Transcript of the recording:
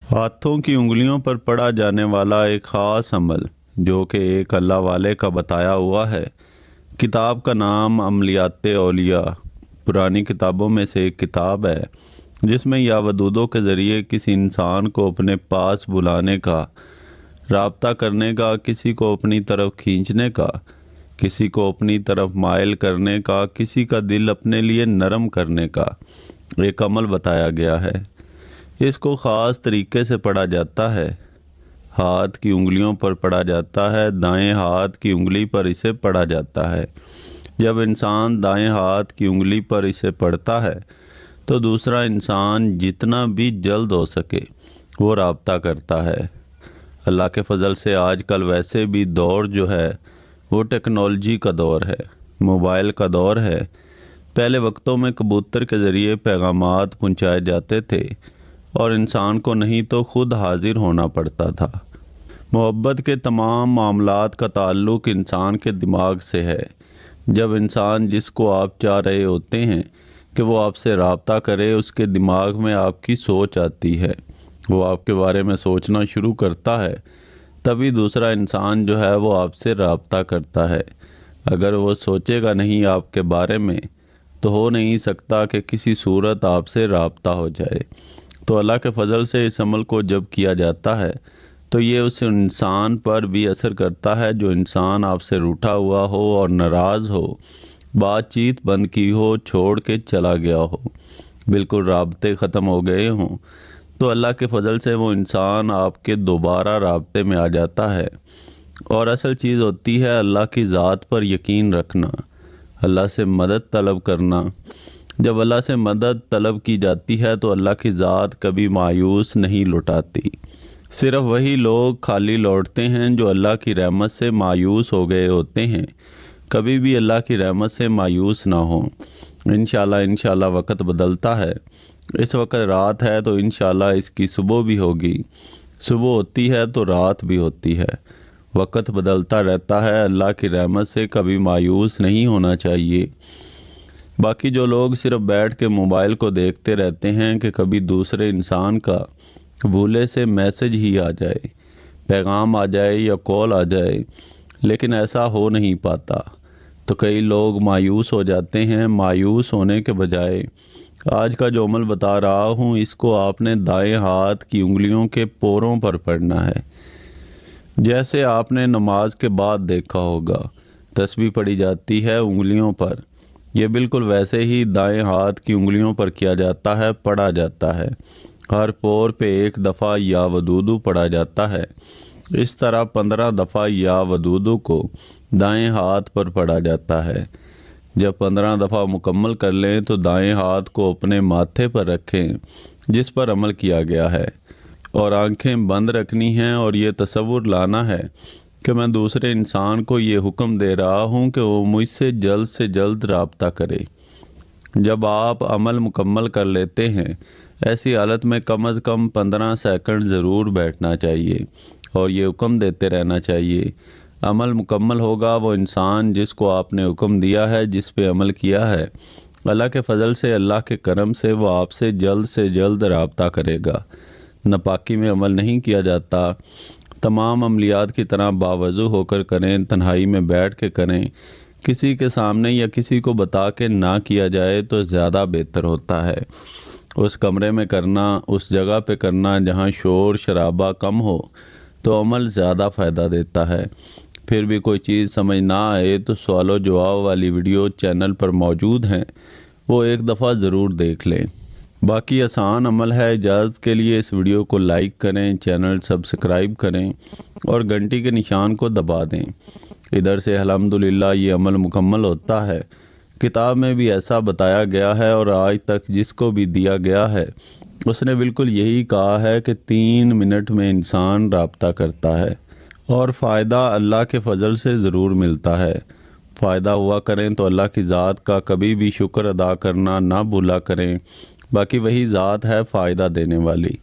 ہاتھوں کی انگلیوں پر پڑا جانے والا ایک خاص عمل جو کہ ایک اللہ والے کا بتایا ہوا ہے۔ کتاب کا نام عملیات اولیاء پرانی کتابوں میں سے ایک کتاب ہے، جس میں یا ودودوں کے ذریعے کسی انسان کو اپنے پاس بلانے کا، رابطہ کرنے کا، کسی کو اپنی طرف کھینچنے کا، کسی کو اپنی طرف مائل کرنے کا، کسی کا دل اپنے لیے نرم کرنے کا ایک عمل بتایا گیا ہے۔ اس کو خاص طریقے سے پڑھا جاتا ہے، ہاتھ کی انگلیوں پر پڑھا جاتا ہے، دائیں ہاتھ کی انگلی پر اسے پڑھا جاتا ہے۔ جب انسان دائیں ہاتھ کی انگلی پر اسے پڑھتا ہے تو دوسرا انسان جتنا بھی جلد ہو سکے وہ رابطہ کرتا ہے۔ اللہ کے فضل سے آج کل ویسے بھی دور جو ہے وہ ٹیکنالوجی کا دور ہے، موبائل کا دور ہے۔ پہلے وقتوں میں کبوتر کے ذریعے پیغامات پہنچائے جاتے تھے اور انسان کو نہیں تو خود حاضر ہونا پڑتا تھا۔ محبت کے تمام معاملات کا تعلق انسان کے دماغ سے ہے۔ جب انسان جس کو آپ چاہ رہے ہوتے ہیں کہ وہ آپ سے رابطہ کرے، اس کے دماغ میں آپ کی سوچ آتی ہے، وہ آپ کے بارے میں سوچنا شروع کرتا ہے، تبھی دوسرا انسان جو ہے وہ آپ سے رابطہ کرتا ہے۔ اگر وہ سوچے گا نہیں آپ کے بارے میں تو ہو نہیں سکتا کہ کسی صورت آپ سے رابطہ ہو جائے۔ تو اللہ کے فضل سے اس عمل کو جب کیا جاتا ہے تو یہ اس انسان پر بھی اثر کرتا ہے جو انسان آپ سے روٹھا ہوا ہو اور ناراض ہو، بات چیت بند کی ہو، چھوڑ کے چلا گیا ہو، بالکل رابطے ختم ہو گئے ہوں، تو اللہ کے فضل سے وہ انسان آپ کے دوبارہ رابطے میں آ جاتا ہے۔ اور اصل چیز ہوتی ہے اللہ کی ذات پر یقین رکھنا، اللہ سے مدد طلب کرنا۔ جب اللہ سے مدد طلب کی جاتی ہے تو اللہ کی ذات کبھی مایوس نہیں لوٹاتی۔ صرف وہی لوگ خالی لوٹتے ہیں جو اللہ کی رحمت سے مایوس ہو گئے ہوتے ہیں۔ کبھی بھی اللہ کی رحمت سے مایوس نہ ہوں۔ انشاءاللہ وقت بدلتا ہے۔ اس وقت رات ہے تو انشاءاللہ اس کی صبح بھی ہوگی، صبح ہوتی ہے تو رات بھی ہوتی ہے۔ وقت بدلتا رہتا ہے، اللہ کی رحمت سے کبھی مایوس نہیں ہونا چاہیے۔ باقی جو لوگ صرف بیٹھ کے موبائل کو دیکھتے رہتے ہیں کہ کبھی دوسرے انسان کا بھولے سے میسج ہی آ جائے، پیغام آ جائے یا کال آ جائے، لیکن ایسا ہو نہیں پاتا، تو کئی لوگ مایوس ہو جاتے ہیں۔ مایوس ہونے کے بجائے آج کا جو عمل بتا رہا ہوں، اس کو آپ نے دائیں ہاتھ کی انگلیوں کے پوروں پر پڑھنا ہے۔ جیسے آپ نے نماز کے بعد دیکھا ہوگا تسبیح پڑھی جاتی ہے انگلیوں پر، یہ بالکل ویسے ہی دائیں ہاتھ کی انگلیوں پر کیا جاتا ہے، پڑھا جاتا ہے۔ ہر پور پہ ایک دفعہ یا ودودو پڑھا جاتا ہے۔ اس طرح 15 دفعہ یا ودودو کو دائیں ہاتھ پر پڑھا جاتا ہے۔ جب 15 دفعہ مکمل کر لیں تو دائیں ہاتھ کو اپنے ماتھے پر رکھیں جس پر عمل کیا گیا ہے، اور آنکھیں بند رکھنی ہیں اور یہ تصور لانا ہے کہ میں دوسرے انسان کو یہ حکم دے رہا ہوں کہ وہ مجھ سے جلد رابطہ کرے۔ جب آپ عمل مکمل کر لیتے ہیں، ایسی حالت میں کم از کم 15 سیکنڈ ضرور بیٹھنا چاہیے اور یہ حکم دیتے رہنا چاہیے۔ عمل مکمل ہوگا، وہ انسان جس کو آپ نے حکم دیا ہے، جس پہ عمل کیا ہے، اللہ کے فضل سے، اللہ کے کرم سے وہ آپ سے جلد رابطہ کرے گا۔ ناپاکی میں عمل نہیں کیا جاتا۔ تمام عملیات کی طرح باوضو ہو کر کریں، تنہائی میں بیٹھ کے کریں، کسی کے سامنے یا کسی کو بتا کے نہ کیا جائے تو زیادہ بہتر ہوتا ہے۔ اس کمرے میں کرنا، اس جگہ پہ کرنا جہاں شور شرابہ کم ہو تو عمل زیادہ فائدہ دیتا ہے۔ پھر بھی کوئی چیز سمجھ نہ آئے تو سوال و جواب والی ویڈیو چینل پر موجود ہیں، وہ ایک دفعہ ضرور دیکھ لیں۔ باقی آسان عمل ہے۔ اجازت کے لیے اس ویڈیو کو لائک کریں، چینل سبسکرائب کریں اور گھنٹی کے نشان کو دبا دیں۔ ادھر سے الحمدللہ یہ عمل مکمل ہوتا ہے۔ کتاب میں بھی ایسا بتایا گیا ہے اور آج تک جس کو بھی دیا گیا ہے اس نے بالکل یہی کہا ہے کہ 3 منٹ میں انسان رابطہ کرتا ہے اور فائدہ اللہ کے فضل سے ضرور ملتا ہے۔ فائدہ ہوا کریں تو اللہ کی ذات کا کبھی بھی شکر ادا کرنا نہ بھولا کریں۔ باقی وہی ذات ہے فائدہ دینے والی۔